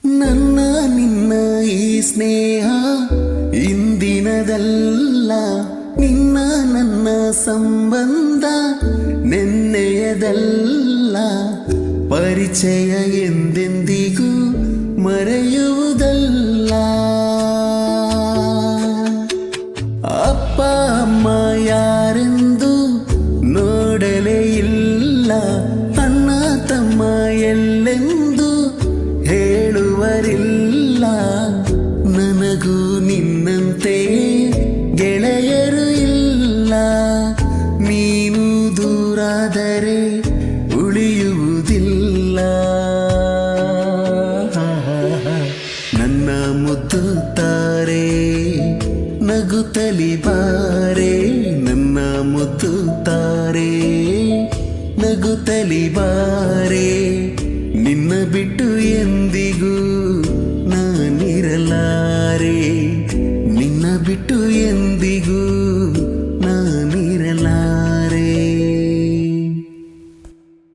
ನನ್ನ ನಿನ್ನ ಈ ಸ್ನೇಹ ಇಂದಿನದಲ್ಲ, ನಿನ್ನ ನನ್ನ ಸಂಬಂಧ ನೆನ್ನೆಯದಲ್ಲ. ಪರಿಚಯ ಎಂದೆಂದಿಗೂ ಮರೆಯುವುದಲ್ಲ. ಅಪ್ಪ ಅಮ್ಮ ಯಾರೆಂದು ನೋಡಲೇ ಇಲ್ಲ, ಅಣ್ಣ ತಮ್ಮ ಎಲ್ಲೆಂದು ಹೇಳುವರಿಲ್ಲ. ನನಗೂ ನಿನ್ನಂತೆ ಗೆಳೆಯರು ಇಲ್ಲ, ನೀನು ದೂರಾದರೆ ಉಳಿಯುವುದಿಲ್ಲ. ನನ್ನ ಮುದ್ದು ತಾರೆ ನಗುತ್ತಲಿ ಬಾರೆ, ನನ್ನ ಮುದ್ದು ತಾರೆ ನಗುತ್ತಲಿ ಬಾರೆ. ನಿನ್ನ ಬಿಟ್ಟು ಎಂದಿಗೂ ನಾನಿರಲಾರೆ, ನಿನ್ನ ಬಿಟ್ಟು ಎಂದಿಗೂ